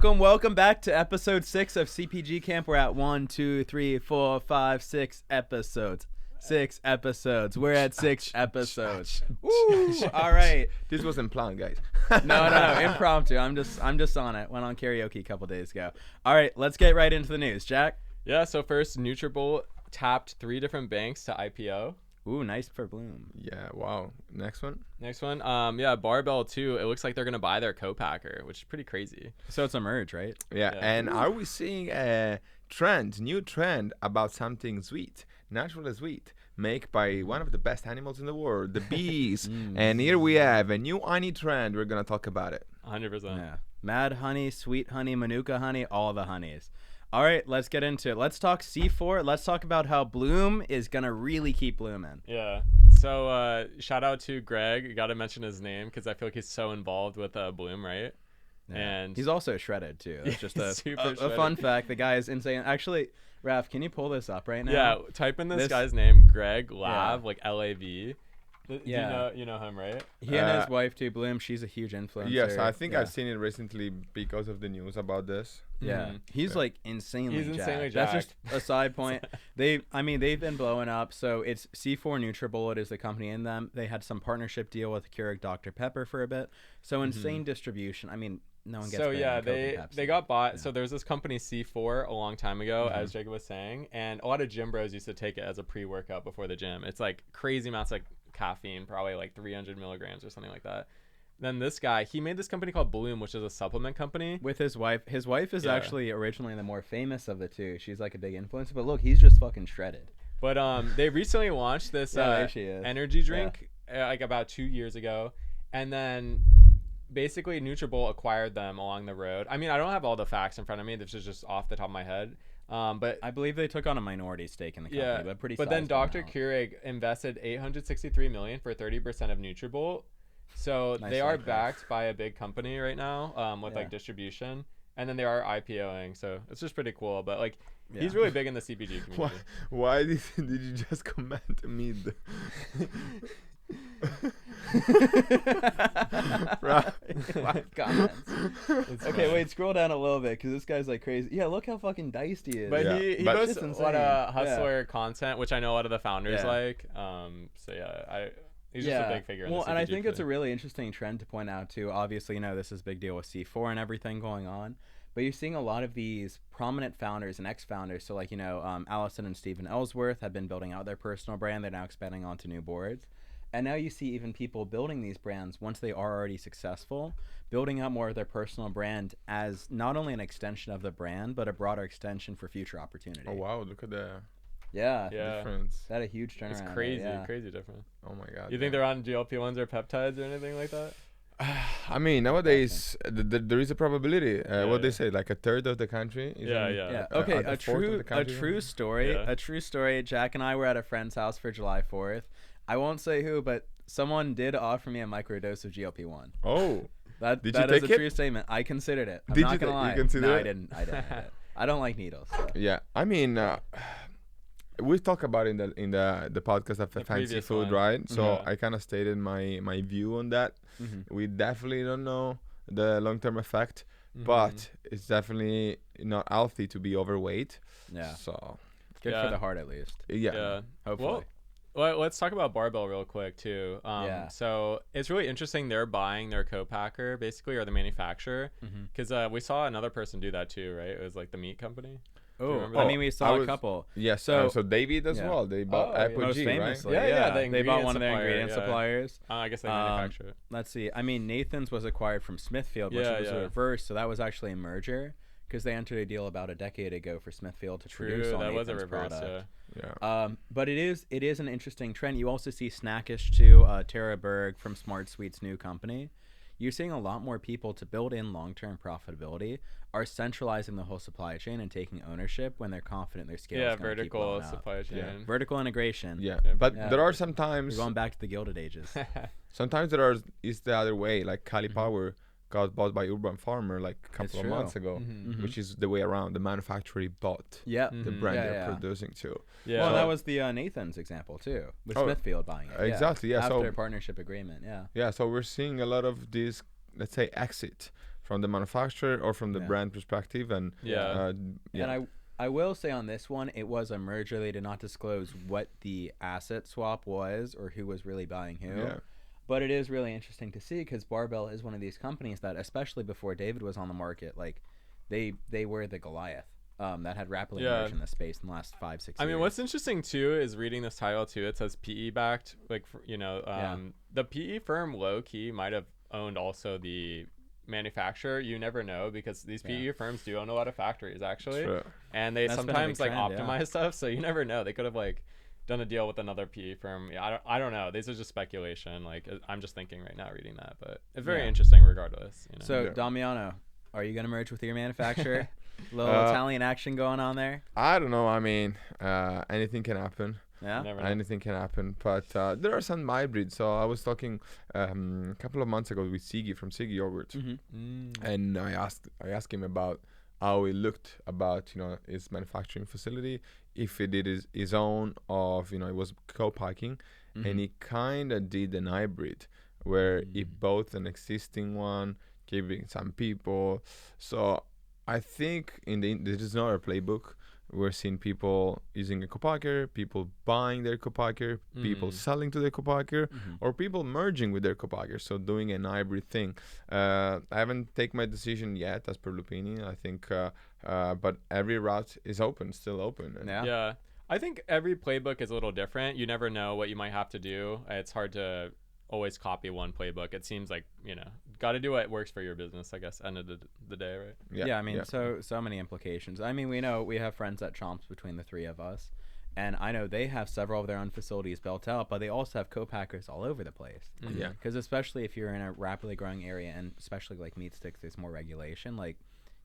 Welcome back to episode 6 of CPG Camp. We're at 1, 2, 3, 4, 5, 6 episodes. 6 episodes. We're at 6 episodes. Woo! All right. This wasn't planned, guys. No, impromptu. I'm just on it. Went on karaoke a couple days ago. All right, let's get right into the news. Jack? Yeah, so first, Nutrabolt tapped 3 different banks to IPO. Ooh, nice for Bloom. Yeah, wow. Next one. Yeah, Barbell too. It looks like they're gonna buy their co-packer, which is pretty crazy. So it's a merge, right? Yeah. And are we seeing a new trend about something sweet, naturally sweet, made by one of the best animals in the world, the bees? And here we have a new honey trend. We're gonna talk about it. 100%. Yeah. Mad honey, sweet honey, manuka honey, all the honeys. All right, let's get into it. Let's talk C4. Let's talk about how Bloom is going to really keep blooming. Yeah. So shout out to Greg. You got to mention his name because I feel like he's so involved with Bloom, right? Yeah. And he's also shredded, too. That's just a shredded. fun fact. The guy is insane. Actually, Raph, can you pull this up right now? Yeah, type in this guy's name, Greg Lav, like L-A-V. Yeah. You know him, right? He and his wife, too, Bloom. She's a huge influencer. Yes, I think I've seen it recently because of the news about this. Yeah, he's like insanely jacked. jacked. That's just a side point. They've been blowing up. So it's C4 Nutribullet is the company in them. They had some partnership deal with Keurig Dr Pepper for a bit. So insane distribution. I mean, no one gets. So yeah, they got bought. Yeah. So there was this company C4 a long time ago, as Jacob was saying, and a lot of gym bros used to take it as a pre-workout before the gym. It's like crazy amounts of caffeine, probably like 300 milligrams or something like that. Then this guy, he made this company called Bloom, which is a supplement company. With his wife. His wife is actually originally the more famous of the two. She's like a big influencer, but look, he's just fucking shredded. But they recently launched this energy drink like about 2 years ago, and then basically Nutrabolt acquired them along the road. I mean, I don't have all the facts in front of me. This is just off the top of my head. But I believe they took on a minority stake in the company, but then Dr. Keurig invested $863 million for 30% of Nutrabolt. So they are backed by a big company right now, with like distribution, and then they are IPOing. So it's just pretty cool. But like, he's really big in the CPG community. Why did you just comment me? Comments. Okay, wait, scroll down a little bit because this guy's like crazy. Yeah, look how fucking diced he is. But he posts a lot of hustler content, which I know a lot of the founders like. He's just a big figure. Well, and I think it's a really interesting trend to point out too. Obviously, this is a big deal with C4 and everything going on. But you're seeing a lot of these prominent founders and ex-founders. So like, Allison and Stephen Ellsworth have been building out their personal brand. They're now expanding onto new boards. And now you see even people building these brands, once they are already successful, building out more of their personal brand as not only an extension of the brand, but a broader extension for future opportunity. Oh, wow. Look at the difference. That a huge turnaround. It's crazy, crazy different. Oh, my God. You think they're on GLP-1s or peptides or anything like that? I mean, nowadays, there is a probability. What they say, like a third of the country. Okay, a true story. A true story. Jack and I were at a friend's house for July 4th. I won't say who, but someone did offer me a microdose of GLP-1. Oh, that is a true statement. I I lie. You consider it? I didn't. I don't like needles. So. Yeah, I mean, we talked about it in the podcast of the fancy food, right? So I kind of stated my view on that. We definitely don't know the long-term effect, but it's definitely not healthy to be overweight. Yeah. So good for the heart, at least. Yeah. Hopefully. Well, let's talk about Barbell real quick too. So it's really interesting. They're buying their co-packer basically, or the manufacturer, because we saw another person do that too, right? It was like the meat company. I mean, we saw a couple. Yeah. So David as well. They bought CPG, right? Yeah. They bought one of their ingredient suppliers. I guess they manufacture it. Let's see. I mean, Nathan's was acquired from Smithfield, which was a reverse. So that was actually a merger because they entered a deal about a decade ago for Smithfield to produce all Nathan's was a reverse product. Yeah. But it is an interesting trend. You also see Snackish too. Tara Berg from Smart Sweet's new company. You're seeing a lot more people to build in long-term profitability are centralizing the whole supply chain and taking ownership when they're confident their scale is going to keep blowing up. Supply chain. Yeah. Vertical integration. Yeah. But there are sometimes we're going back to the Gilded Ages. Sometimes is the other way. Like Cali Power got bought by Urban Farmer like a couple of months ago, which is the way around. The manufacturer bought the brand they're producing too. Yeah. Well, that was the Nathan's example too, with Smithfield buying it. Exactly. Yeah. After a partnership agreement. Yeah. Yeah. So we're seeing a lot of these, let's say, exit from the manufacturer or from the brand perspective. And And I will say on this one, it was a merger. They did not disclose what the asset swap was or who was really buying who. Yeah. But it is really interesting to see because Barbell is one of these companies that, especially before David was on the market, like they were the Goliath that had rapidly emerged in the space in the last 5-6 years. I mean, what's interesting too is reading this title too. It says PE backed, like the PE firm low key might have owned also the manufacturer. You never know because these PE firms do own a lot of factories actually, and they sometimes like optimize stuff. So you never know. They could have like done a deal with another PE firm. I don't know. These are just speculation. Like I'm just thinking right now reading that, but it's very interesting regardless. You know? So Damiano, are you gonna merge with your manufacturer? A little Italian action going on there. I don't know. I mean, anything can happen. Yeah, anything can happen. But there are some hybrids. So I was talking a couple of months ago with Sigi from Sigi Yogurt, and I asked him about how he looked about his manufacturing facility, if he did his own of it was co-packing, and he kind of did an hybrid where he bought an existing one, giving some people. So I think this is not a playbook. We're seeing people using a co-packer, people buying their co-packer, people selling to their co-packer, or people merging with their co-packer. So doing an hybrid thing. I haven't taken my decision yet as per Lupini. I think, but every route is still open. Yeah. I think every playbook is a little different. You never know what you might have to do. It's hard to always copy one playbook. It seems like got to do what works for your business, I guess, end of the day, right? Yeah, I mean, so many implications. I mean, we know we have friends at Chomps between the three of us, and I know they have several of their own facilities built out, but they also have co-packers all over the place. Yeah, because especially if you're in a rapidly growing area, and especially like meat sticks, there's more regulation. Like,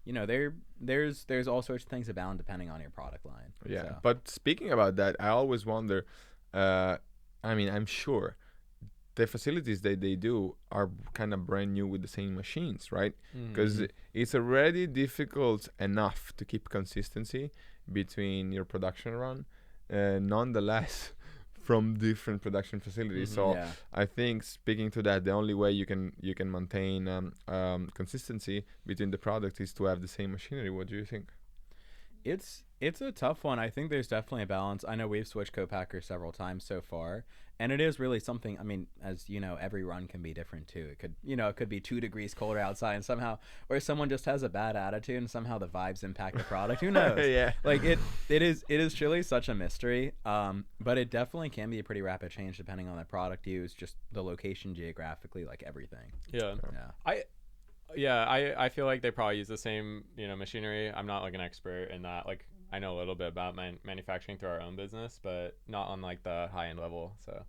there's all sorts of things abound depending on your product line. Yeah, so. But speaking about that, I always wonder. I mean, I'm sure the facilities that they do are kind of brand new with the same machines, right? Because it's already difficult enough to keep consistency between your production run, nonetheless, from different production facilities. So I think, speaking to that, the only way you can maintain consistency between the products is to have the same machinery. What do you think? It's a tough one. I think there's definitely a balance. I know we've switched co-packers several times so far, and it is really something. I mean, as you know, every run can be different too. It could be 2 degrees colder outside, and somehow, or someone just has a bad attitude, and somehow the vibes impact the product. Who knows? Yeah. Like it is truly such a mystery. But it definitely can be a pretty rapid change depending on the product used, just the location geographically, like everything. Yeah. I feel like they probably use the same machinery. I'm not like an expert in that. Like I know a little bit about manufacturing through our own business, but not on like the high end level. So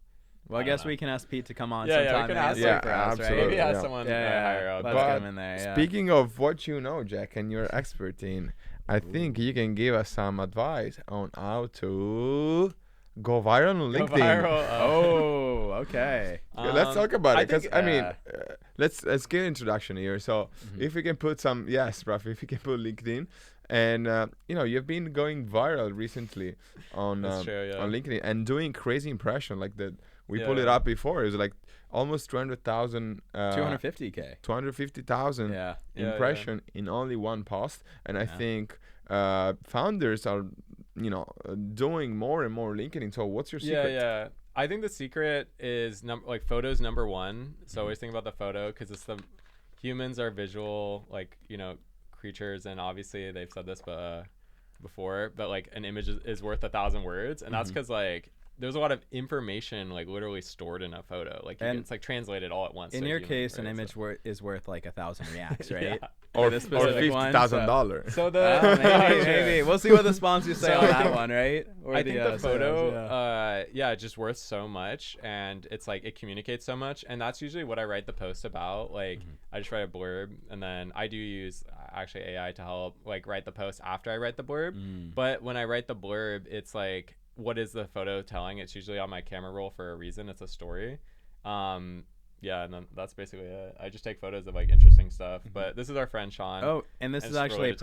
I guess we can ask Pete to come on sometime. We can ask for us, right? Maybe ask someone higher up. Let's get him in there. Speaking of what Jack, and you're expert in, I think you can give us some advice on how to go viral on LinkedIn. Go viral. Oh, okay. Let's talk about it, because I mean, let's get an introduction here. So if we can put some, if you can put LinkedIn, and you've been going viral recently on LinkedIn and doing crazy impression like that. We pulled it up before. It was like almost 200,000. 250K. 250,000 impression in only one post, and I think founders are doing more and more LinkedIn. So what's your secret? I think the secret is photos number one. So always think about the photo, because it's humans are visual creatures, and obviously they've said this before, but like an image is worth 1,000 words, and that's because there's a lot of information literally stored in a photo. It's translated all at once. In your case, an image is worth 1,000 reacts, right? Or $50,000. So maybe we'll see what the sponsors say on that one, right? Or I think the photo, just worth so much, and it's it communicates so much, and that's usually what I write the post about. I just write a blurb, and then I do use actually AI to help write the post after I write the blurb. But when I write the blurb, it's what is the photo telling? It's usually on my camera roll for a reason. It's a story. And then that's basically it. I just take photos of interesting stuff. But this is our friend Sean. Oh, and this is actually a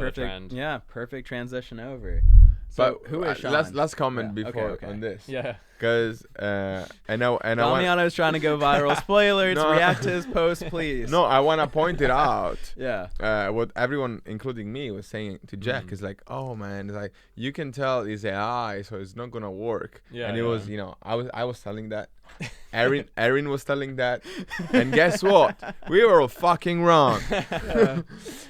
perfect transition over. So who is Sean? Let's comment before on this. Yeah. Because I know Damiano's trying to go viral. Spoilers. React to his post, please. No, I want to point it out. Yeah. What everyone, including me, was saying to Jack is like, oh man, it's like you can tell it's AI, so it's not gonna work. Yeah. And it was, I was telling that. Erin was telling that, and guess what? We were all fucking wrong.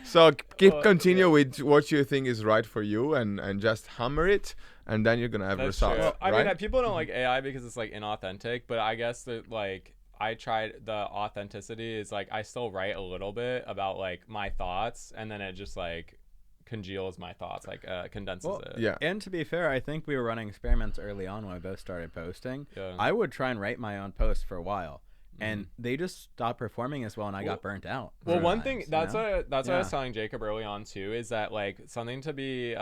So continue with what you think is right for you, and just hammer it, and then you're gonna have results. Well, I right? mean, people don't like AI because it's like inauthentic, but I guess that like I tried the authenticity is like I still write a little bit about like my thoughts, and then it just like congeals my thoughts, like condenses it. Yeah. And to be fair, I think we were running experiments early on when we both started posting. Yeah. I would try and write my own posts for a while, and they just stopped performing as well, and I got burnt out. Well, one thing that's what I was telling Jacob early on too is that like something to be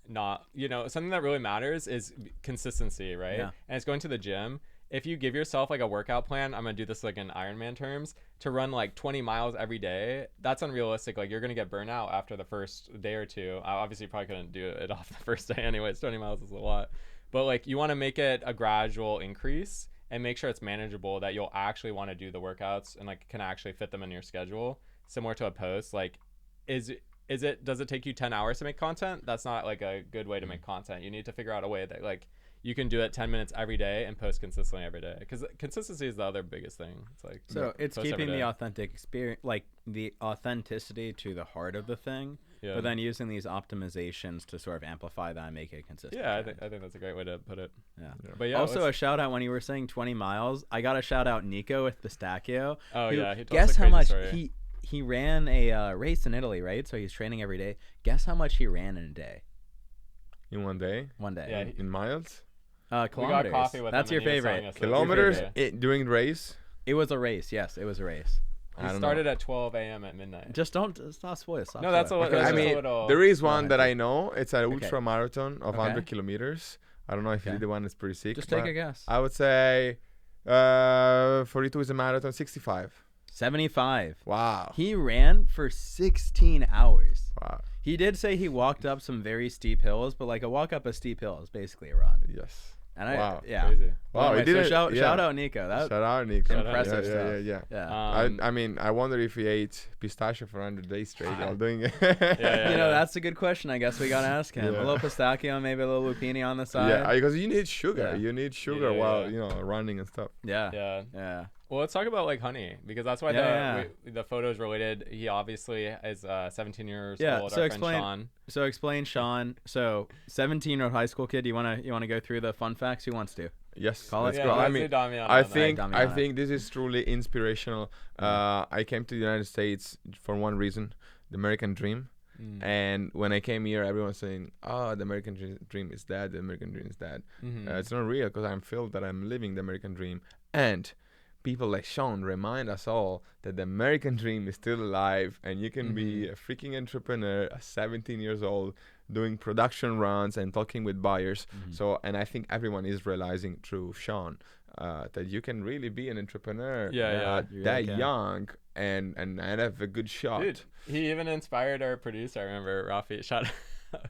not something that really matters is consistency, right? Yeah. And it's going to the gym. If you give yourself like a workout plan, I'm gonna do this like in Ironman terms, to run like 20 miles every day, that's unrealistic. Like you're gonna get burnt out after the first day or two. I obviously probably couldn't do it off the first day anyways. 20 miles is a lot, but like you want to make it a gradual increase and make sure it's manageable, that you'll actually want to do the workouts and like can actually fit them in your schedule. Similar to a post, like does it take you 10 hours to make content? That's not like a good way to make content. You need to figure out a way that like you can do it 10 minutes every day and post consistently every day, because consistency is the other biggest thing. It's like, so it's keeping the authentic experience, like the authenticity to the heart of the thing, but then using these optimizations to sort of amplify that and make it consistent. Yeah, I think that's a great way to put it. Yeah. But yeah, also a shout out when you were saying 20 miles, I got to shout out Nico with Pistachio. Oh yeah, he guess how much he ran a race in Italy, right? So he's training every day. Guess how much he ran in a day? In one day? One day. Yeah. In miles? Kilometers. We got coffee with That's him your favorite. Kilometers during the race? It was a race. Yes, it was a race. He started at 12 a.m. at midnight. Just stop spoil. No, that's a little. I mean, there is one that I know. It's an Okay. ultra marathon of 100 kilometers. I don't know if you did the one that's pretty sick. Just take a guess. I would say 42 is a marathon, 65. 75. Wow. He ran for 16 hours. Wow. He did say he walked up some very steep hills, but like a walk up a steep hill is basically a run. Yes. And wow. Crazy. Wow. Anyway, so shout out Nico. Shout out Nico. Impressive stuff. Yeah. I mean, I wonder if he ate pistachio for 100 days straight while doing it. That's a good question. I guess we gotta ask him. A little pistachio, maybe a little lupini on the side. Yeah, because you need sugar. Yeah. You need sugar while running and stuff. Yeah. Well, let's talk about like Honey, because that's why the photo is related. He obviously is 17 years old. So our friend Sean. So explain Sean. So 17-year-old high school kid. You wanna go through the fun facts? Who wants to? Yes. Let's go. I mean, I think this is truly inspirational. Mm. I came to the United States for one reason: the American dream. And when I came here, everyone was saying, "Oh, the American dream is dead. The American dream is dead." It's not real, because I'm feel that I'm living the American dream. And people like Sean remind us all that the American dream is still alive, and you can be a freaking entrepreneur at 17 years old, doing production runs and talking with buyers. So, and I think everyone is realizing through Sean that you can really be an entrepreneur that young and have a good shot. Dude, he even inspired our producer. I remember Rafi.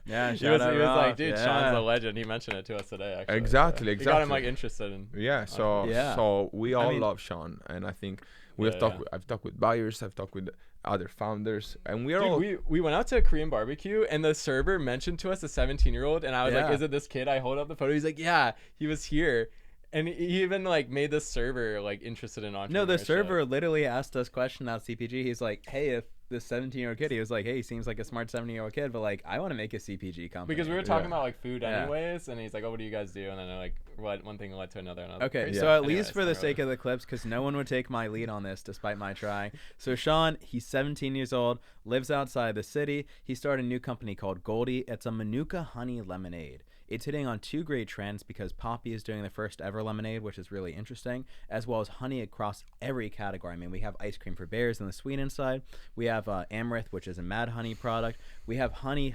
Yeah, he was like, dude, Sean's a legend. He mentioned it to us today, actually. Exactly. He got him like interested in. Yeah. So we all love Sean, and I think I've talked with buyers, I've talked with other founders, and we went out to a Korean barbecue, and the server mentioned to us a 17-year-old, and I was like, is it this kid? I hold up the photo. He's like, yeah, he was here. And he even like made the server like interested in entrepreneurship. No, the server literally asked us question about CPG. He's like, hey, if this 17-year-old kid, he was like, hey, he seems like a smart 17-year-old kid, but like I want to make a CPG company. Because we were talking about like food anyways, and he's like, oh, what do you guys do? And then like one thing led to another. Okay, so at least for the sake of the clips, because no one would take my lead on this despite my trying. So Sean, he's 17 years old, lives outside the city. He started a new company called Goldie. It's a Manuka honey lemonade. It's hitting on two great trends, because Poppy is doing the first ever lemonade, which is really interesting, as well as honey across every category. I mean, we have ice cream for bears in the sweet inside. We have Amaranth, which is a mad honey product. We have honey.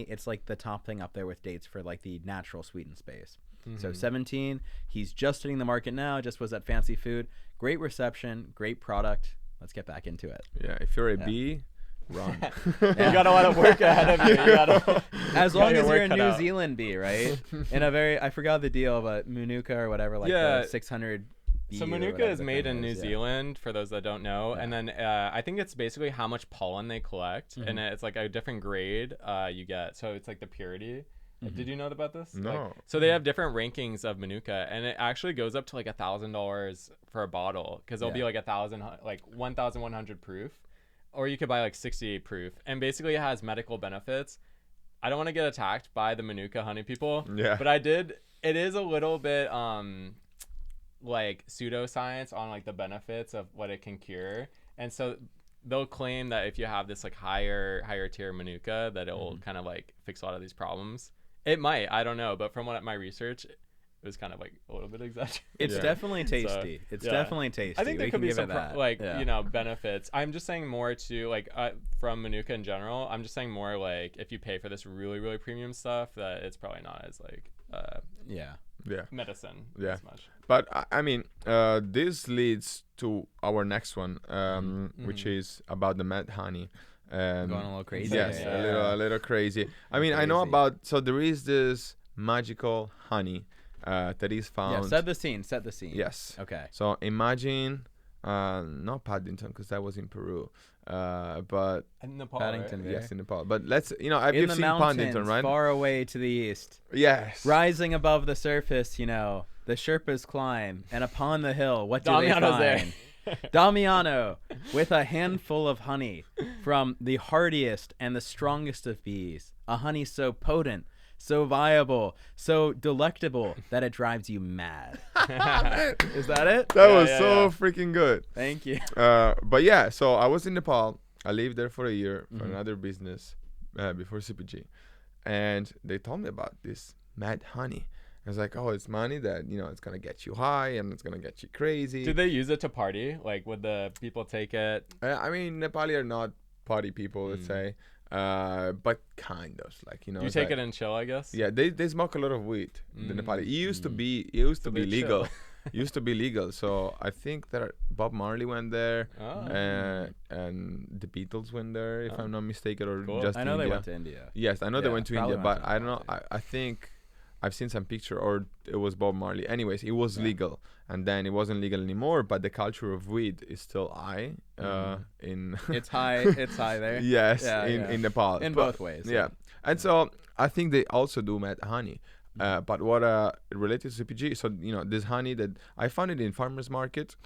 It's like the top thing up there with dates for like the natural sweetened space. So 17, he's just hitting the market now, just was at Fancy Food. Great reception, great product. Let's get back into it. Yeah, if you're a bee, run. You got a lot of work ahead of you. As long as you're a New Zealand bee, right? In a very, I forgot the deal, but Manuka or whatever, like the 600. So Manuka is made in New Zealand, for those that don't know, and then I think it's basically how much pollen they collect, and it's like a different grade you get. So it's like the purity. Did you know about this? No. Like, so they have different rankings of Manuka, and it actually goes up to like $1,000 for a bottle, because there'll be like 1,100 proof, or you could buy like 68 proof, and basically it has medical benefits. I don't want to get attacked by the Manuka honey people, but I did. It is a little bit like pseudoscience on like the benefits of what it can cure, and so they'll claim that if you have this like higher tier Manuka, that it'll kind of like fix a lot of these problems. It might, I don't know, but from what my research, it was kind of like a little bit exaggerated. It's definitely tasty. It's definitely tasty. I think there could be some benefits. I'm just saying more to like from Manuka in general. I'm just saying more like if you pay for this really really premium stuff, that it's probably not as like medicine as much. But I mean, this leads to our next one, which is about the mad honey. Going a little crazy. Yes, a little crazy. I mean, I know about. So there is this magical honey that is found. Yeah, set the scene. Yes. Okay. So imagine, not Paddington, because that was in Peru, but in Nepal, Paddington. right? Yes, in Nepal. But let's, you've seen mountains, Paddington, right? Far away to the east. Yes. Rising above the surface, the Sherpas climb, and upon the hill, what do they find? Damiano, with a handful of honey from the hardiest and the strongest of bees. A honey so potent, so viable, so delectable that it drives you mad. Is that it? That was so freaking good. Thank you. But yeah, so I was in Nepal. I lived there for a year for another business before CPG. And they told me about this mad honey. I was like, oh, it's money that, it's going to get you high and it's going to get you crazy. Do they use it to party? Like, would the people take it? I mean, Nepali are not party people, let's say. But kind of, like, You take it and chill, I guess? Yeah, they smoke a lot of weed, the Nepali. It used to be legal. Used to be legal. So I think that Bob Marley went there, and the Beatles went there, if I'm not mistaken, or just I know India. they went to India. Yes, I know they went to India, but I don't know. I think I've seen some picture, or it was Bob Marley. Anyways, it was legal, and then it wasn't legal anymore. But the culture of weed is still high. In it's high there. Yes, in Nepal. In both ways. Yeah, and so I think they also do mad honey. But what related to CPG, so this honey that I found it in farmers market,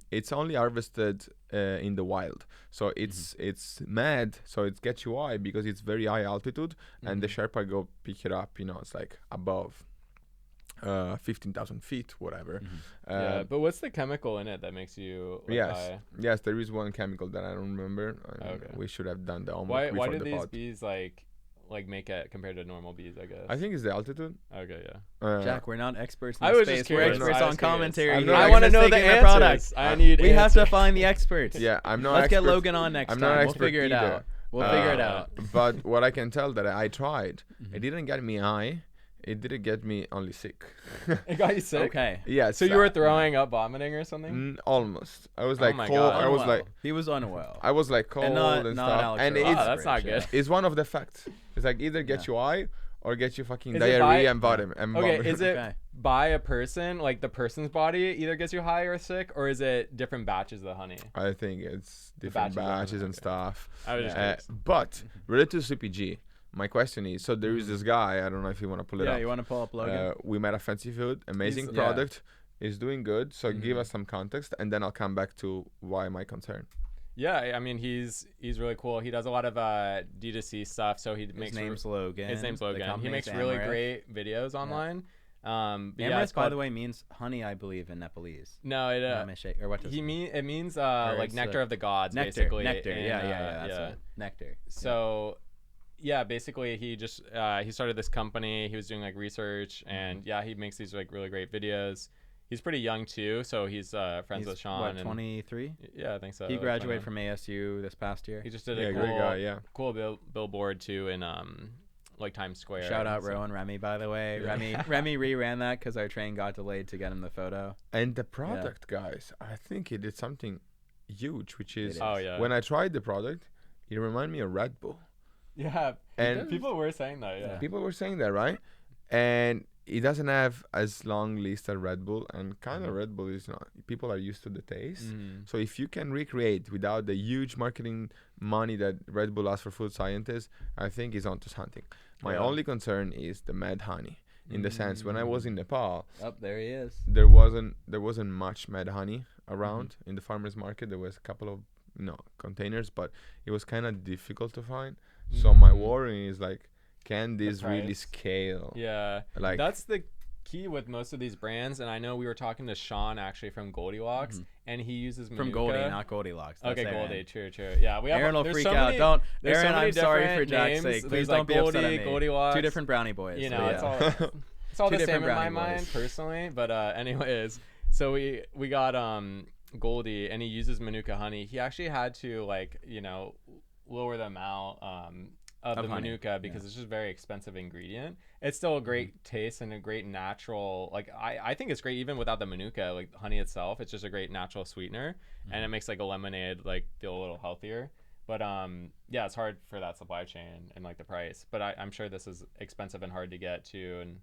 it's only harvested in the wild, so it's mad, so it gets you high because it's very high altitude, and the Sherpa go pick it up. It's like above 15,000 feet, whatever. But what's the chemical in it that makes you high? Yes, there is one chemical that I don't remember. We should have done the homework. Why do these bees like make it compared to normal bees, I guess? I think it's the altitude. Okay, yeah. Jack, we're not experts in this space. We're experts on commentary. I want to know the answers. We have to find the experts. Yeah, I'm not. Let's get Logan on next time. We'll figure it out. But what I can tell that I tried, it didn't get me high. It didn't get me only sick. It got you sick? Okay. Yeah. So you were throwing up, vomiting or something? Almost. I was like cold. God. I was like. He was unwell. I was like cold and stuff. And that's not good. It's one of the facts. It's like either get you high or get you fucking diarrhea and vomit. Okay, is it by a person, like the person's body either gets you high or sick, or is it different batches of the honey? I think it's different batches and stuff. I was just but related to CPG, my question is, so there is this guy, I don't know if you want to pull it up. Yeah, you want to pull up Logan? We met at Fancy Food, amazing product. He's doing good, so give us some context, and then I'll come back to why am I concerned. Yeah, I mean, he's really cool. He does a lot of D2C stuff, so he makes... His name's Logan. He makes really great videos online. Amaranth, by the way, means honey, I believe, in Nepalese. No, it or what does it means like nectar of the gods, nectar, basically. Nectar, yeah. Nectar. So... Yeah, basically he just he started this company. He was doing like research, and he makes these like really great videos. He's pretty young too, so he's friends with Sean. What, 23? Yeah, I think so. He graduated from ASU this past year. He just did a cool billboard too in like Times Square. Shout out Rowan Remy, by the way. Remy reran that because our train got delayed to get him the photo. And the product, guys, I think he did something huge, which is when I tried the product, it reminded me of Red Bull. Yeah, and people were saying that. Yeah, people were saying that, right? And it doesn't have as long list as Red Bull, and kind of Red Bull is not. People are used to the taste. So if you can recreate without the huge marketing money that Red Bull has for food scientists, I think it's onto something. My only concern is the Mad Honey. In the sense, when I was in Nepal, there he is. There wasn't much Mad Honey around in the farmers market. There was a couple of containers, but it was kind of difficult to find. So my worry is like, can this really scale? Yeah, like that's the key with most of these brands. And I know we were talking to Sean actually from Goldilocks, and he uses Manuka. From Goldie, not Goldilocks. That's okay, Aaron. Goldie, true. Yeah, we have. Aaron will freak out. Don't, Aaron. I'm sorry for Jack's sake. Please don't be upset at me. Goldilocks. 2 different brownie boys. You know, it's all the same in my mind personally. But anyways, so we got Goldie, and he uses Manuka honey. He actually had to lower the amount of the honey. Manuka because it's just a very expensive ingredient. It's still a great taste and a great natural, I think it's great even without the Manuka, like honey itself. It's just a great natural sweetener, and it makes like a lemonade feel a little healthier. But yeah, it's hard for that supply chain and the price. But I'm sure this is expensive and hard to get to and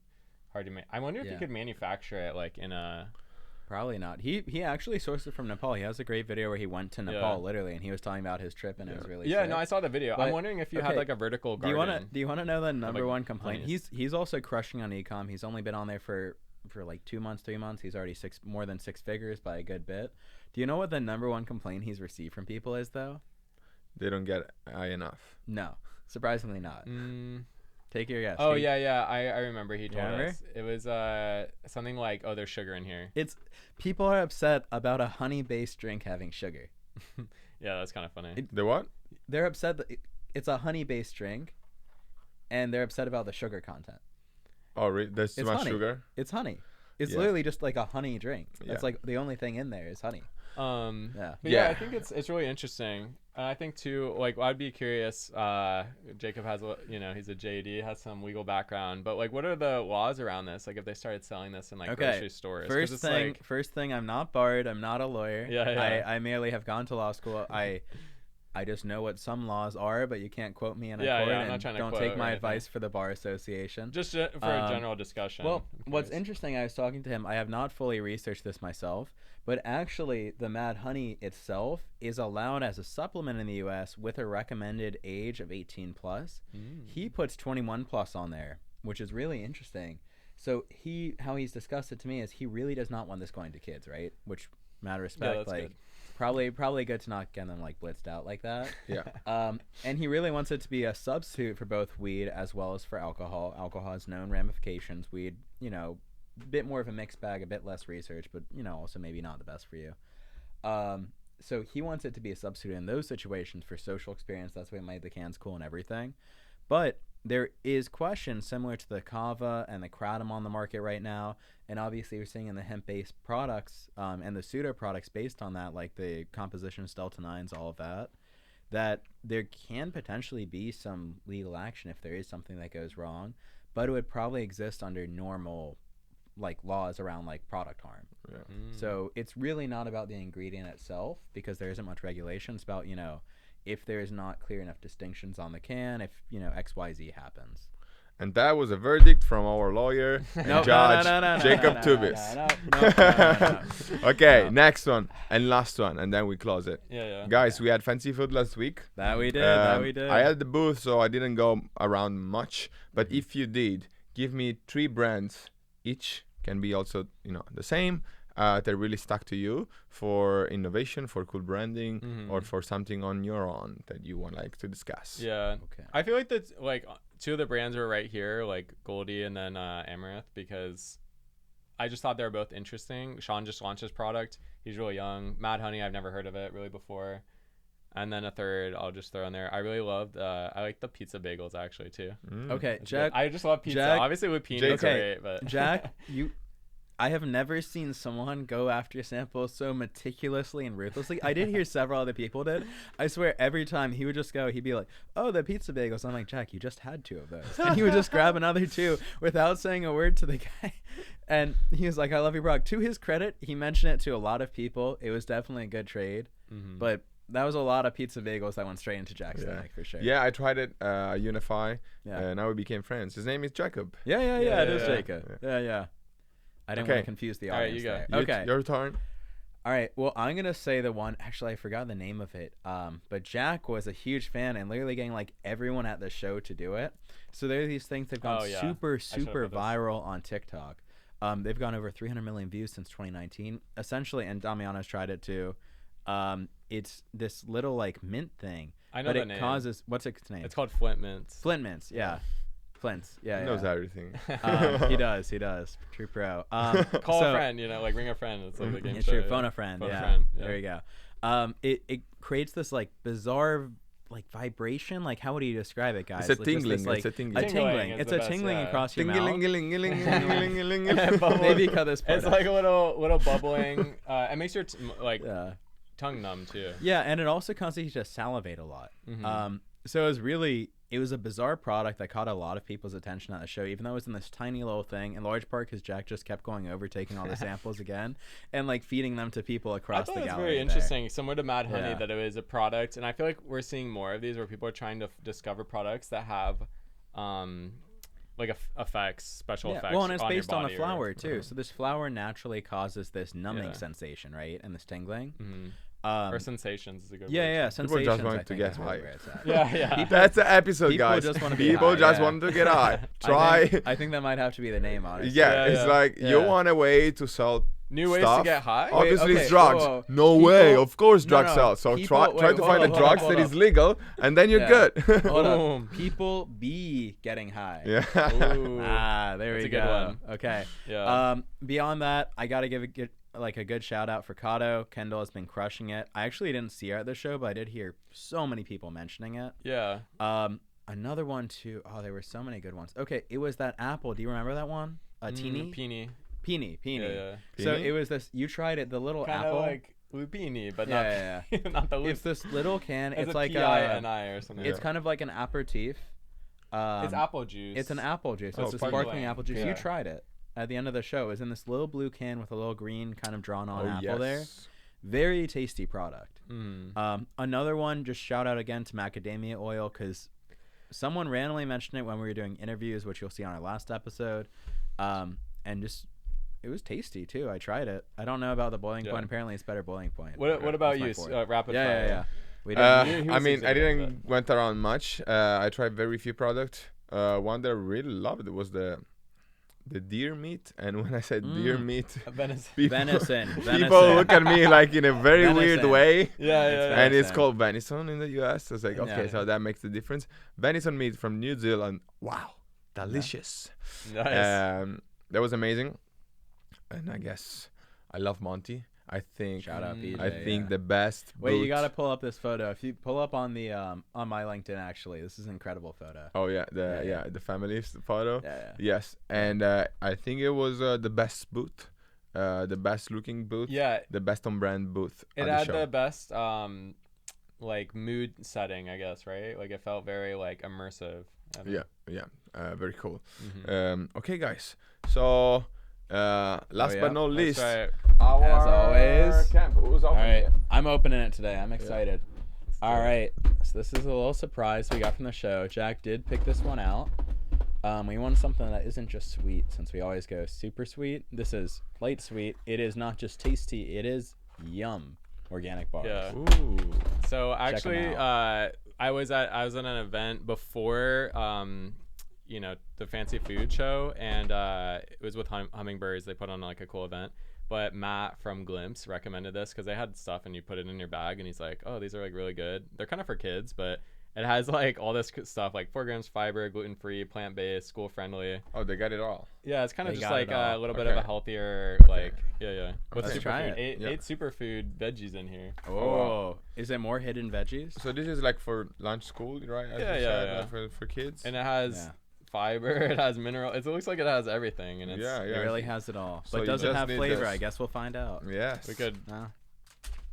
hard to make. I wonder if you could manufacture it in a. Probably not. He actually sourced it from Nepal. He has a great video where he went to Nepal literally, and he was talking about his trip, and it was really sick. No, I saw the video. But I'm wondering if you had a vertical garden. Do you want to know the number one complaint? He's also crushing on e-com. He's only been on there for 2 months, 3 months. He's already more than 6 figures by a good bit. Do you know what the number one complaint he's received from people is though? They don't get high enough. No, surprisingly not. Take your guess. Oh, yeah. I remember he told us. It was something like, there's sugar in here. People are upset about a honey-based drink having sugar. Yeah, that's kind of funny. The what? They're upset that it's a honey-based drink, and they're upset about the sugar content. Oh, really? There's too much sugar? It's honey. It's literally just like a honey drink. That's the only thing in there is honey. But I think it's really interesting. I think too, I'd be curious. Jacob has, he's a JD, has some legal background, but what are the laws around this? If they started selling this in grocery stores. First thing, I'm not barred. I'm not a lawyer. Yeah. I merely have gone to law school. I just know what some laws are, but you can't quote me in a court. I'm not trying to don't take my advice for the bar association. Just for a general discussion. Well, what's interesting, I was talking to him. I have not fully researched this myself, but actually the Mad Honey itself is allowed as a supplement in the U.S. with a recommended age of 18 plus. He puts 21 plus on there, which is really interesting. So how he's discussed it to me is he really does not want this going to kids, right? Which, matter of respect, good. Probably good to not get them blitzed out like that. Yeah. And he really wants it to be a substitute for both weed as well as for alcohol. Alcohol has known ramifications. Weed, a bit more of a mixed bag, a bit less research, but also maybe not the best for you. So he wants it to be a substitute in those situations for social experience. That's why it made the cans cool and everything. But there is questions similar to the kava and the kratom on the market right now, and obviously we're seeing in the hemp-based products and the pseudo products based on that, like the compositions, delta-9s, all of that there can potentially be some legal action if there is something that goes wrong, but it would probably exist under normal laws around product harm. Yeah. So it's really not about the ingredient itself because there isn't much regulation. It's about if there is not clear enough distinctions on the can, if XYZ happens. And that was a verdict from our lawyer and judge, Jacob Tubis. No. Okay, next one and last one, and then we close it. Yeah. Guys, we had fancy food last week. That we did. I had the booth, so I didn't go around much. But if you did, give me 3 brands. Each can be also, the same. That really stuck to you for innovation, for cool branding, or for something on your own that you want to discuss. Yeah. Okay. I feel that 2 of the brands are right here, Goldie and then Amaranth, because I just thought they were both interesting. Sean just launched his product. He's really young. Mad Honey, I've never heard of it really before. And then a third I'll just throw in there. I really loved, I like the pizza bagels actually too. Okay, Jack. I just love pizza. Obviously with peanuts, great, but Jack, I have never seen someone go after samples so meticulously and ruthlessly. I did hear several other people did. I swear every time he would just go, he'd be like, oh, the pizza bagels. I'm like, Jack, you just had 2 of those. And he would just grab another 2 without saying a word to the guy. And he was like, I love your product. To his credit, he mentioned it to a lot of people. It was definitely a good trade. But that was a lot of pizza bagels that went straight into Jack's stomach for sure. Yeah, I tried it. Unify. Yeah. Now we became friends. His name is Jacob. Yeah. It is Jacob. Yeah. I didn't want to confuse the audience. All right, you go. Okay. Your turn. All right. Well, I'm gonna say the one. Actually, I forgot the name of it. But Jack was a huge fan and literally getting like everyone at the show to do it. So there are these things that've gone super viral on TikTok. They've gone over 300 million views since 2019. Essentially, and Damiano's tried it too. It's this little like mint thing. I know but the it name. causes what's its name? It's called Flint Mints. Flint Mints. Yeah. Flints. Yeah. He knows everything. He does. True pro. Call a friend. Like ring a friend. It's like the game show. True. Phone a friend. Phone a yeah. friend. Yeah. There you go. It creates this like bizarre like vibration. Like how would you describe it, guys? It's a tingling. It's a tingling. It's a tingling across your mouth. Tingling. Maybe cut this part. It's like a little bubbling. It makes your tongue numb too. Yeah, and it also causes you to salivate a lot. Mm-hmm. So it was a bizarre product that caught a lot of people's attention at the show, even though it was in this tiny little thing, in large part because Jack just kept going over, taking all the samples again, and like feeding them to people across the gallery. I thought it was very interesting, similar to Mad Honey, that it was a product, and I feel like we're seeing more of these where people are trying to discover products that have like effects, special effects. Well, and it's based on the flour too. So this flour naturally causes this numbing sensation, right, and this tingling. Mm-hmm. Or sensations is a good word. Yeah, sensations. People just want to get high. Yeah. That's the episode, guys. People just want to get high. Try. I think that might have to be the name, honestly. Yeah, it's like you want a way to sell new ways stuff. to get high. Obviously, it's drugs. No way. Of course, drugs sell. So try to find a drugs that is legal, and then you're good. Hold on. People be getting high. Yeah. There we go. That's a good one. Okay. Yeah. Beyond that, I gotta give a good shout out for Kato. Kendall has been crushing it. I actually didn't see her at the show, but I did hear so many people mentioning it. Yeah. Another one too. Oh, there were so many good ones. Okay, it was that apple. Do you remember that one? Peony. Yeah. So it was this. You tried it. The little Kinda apple. Like lupini, but not the loop. It's this little can. It's like P-I-N-I or something. It's kind of like an aperitif. It's apple juice. It's an apple juice. So it's a sparkling apple juice. Yeah. You tried it at the end of the show. It was in this little blue can with a little green kind of drawn on apple there. Very tasty product. Another one, just shout out again to macadamia oil, because someone randomly mentioned it when we were doing interviews, which you'll see on our last episode. And just, it was tasty too. I tried it. I don't know about the boiling point. Apparently it's better boiling point. What about you? Rapid fire. I mean, I didn't went around much. I tried very few products. One that I really loved was the deer meat, and when I said deer meat, venison. People look at me like in a very weird way. Yeah. And it's called venison in the US. I was like, okay, so that makes the difference. Venison meat from New Zealand. Wow, delicious. Nice. That was amazing. And I guess I love Monty. I think shout out BJ, I think the best. Wait, you gotta pull up this photo. If you pull up on the on my LinkedIn, actually, this is an incredible photo. Oh yeah, the family photo. Yeah. Yes, and I think it was the best booth, the best looking booth. Yeah. The best on brand booth. It had the best like mood setting, I guess, right? Like it felt very like immersive. Yeah. Very cool. Okay, guys. So. Last but not least, as always, camp. Who's all right, I'm opening it today. I'm excited. All right, so this is a little surprise we got from the show. Jack did pick this one out. We want something that isn't just sweet, since we always go super sweet. This is light sweet. It is not just tasty. It is yum. Organic bars. Yeah. Ooh. So actually, I was at an event before. The fancy food show, and it was with Hummingbirds. They put on like a cool event, but Matt from Glimpse recommended this because they had stuff and you put it in your bag, and he's like, oh, these are like really good. They're kind of for kids, but it has like all this stuff, like 4 grams fiber, gluten-free, plant-based, school-friendly. Oh, they got it all. Yeah, it's kind of just like a little bit of a healthier, like, with superfood. 8 superfood veggies in here. Oh, is there more hidden veggies? So this is like for lunch school, right? As yeah. For kids. And it has fiber, it has mineral. It looks like it has everything, and it's it really has it all. So but does it have flavor? I guess we'll find out. Yes. We could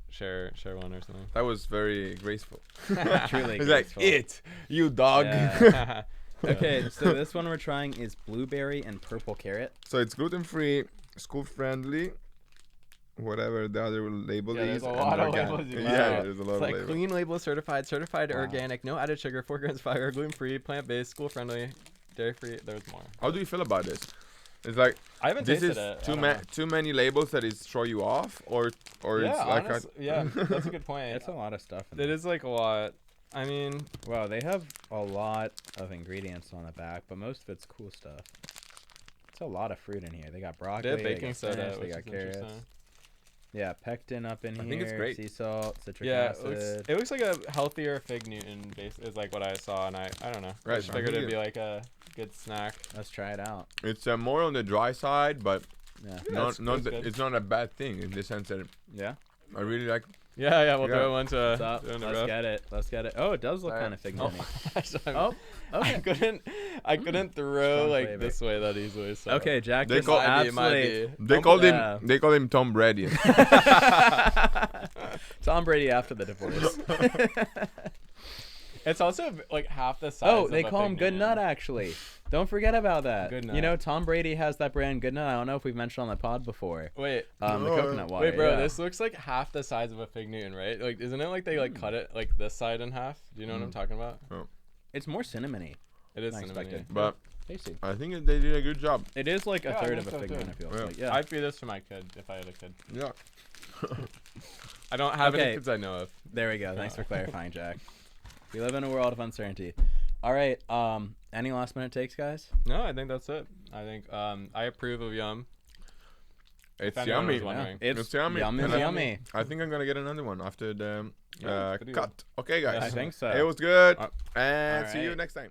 share one or something. That was very graceful. Truly it's graceful. Like, you dog. Yeah. Okay, so this one we're trying is blueberry and purple carrot. So it's gluten-free, school-friendly, whatever the other label Yeah, is. there's a lot of organic. labels you Yeah, got. there's a lot It's of like labels. clean label certified Wow. organic, no added sugar, 4 grams fiber, gluten free, plant based, school friendly, dairy free. There's more. How do you feel about this? It's like I haven't this tasted is it. I don't know. too many labels that is throw you off, or Yeah, it's like yeah, that's a good point. It's a lot of stuff. In It there. is like a lot. I mean, Wow, they have a lot of ingredients on the back, but most of it's cool stuff. It's a lot of fruit in here. They got broccoli, they have they baking got soda, spinach, they which got is carrots. interesting. Yeah, pectin up in I here. think it's great. Sea salt, citric Yeah, acid. it looks like a healthier fig Newton base is like what I saw, and I don't know. I Right, just I figured think it'd be like a good snack. Let's try it out. it's more on the dry side, but Yeah. that's good. it's not a bad thing in the sense that Yeah. I really like. Yeah, we'll Yeah. throw one to What's up? in the Let's rough. get it. Let's get it. Oh, it does look Alright. kind of fig Oh, nutty. oh, Okay. I couldn't throw Strong like flavor. this way that easily. So. Okay, Jack. They This call- is absolutely They called Yeah. him. They call him Tom Brady. Tom Brady after the divorce. It's also like half the size. Oh, of they a call fig him Good Newton. Nut actually. Don't forget about that. Good You Nut. know, Tom Brady has that brand Good Nut. I don't know if we've mentioned on the pod before. Wait, The No. coconut water. wait, bro. yeah. This looks like half the size of a fig Newton, right? Like, isn't it like they like cut it like this side in half? Do you know what I'm talking about? It's more cinnamony. It is Than cinnamon. expected. But Tasty. I think they did a good job. It is like a Yeah, I third think of a so fig too. Newton. It feels Yeah. like. Yeah. I'd feed this to my kid if I had a kid. Yeah. I don't have Okay. any kids I know of. There we go. Thanks for clarifying, Jack. We live in a world of uncertainty. All right. Any last minute takes, guys? No, I think that's it. I think I approve of Yum. It's anyone yummy. was wondering. It's yummy. Yum And is I- yummy. I think I'm gonna get another one after the Yeah, good to go. cut. Okay, guys. I think so. It was good. Uh, And all see you right. next time.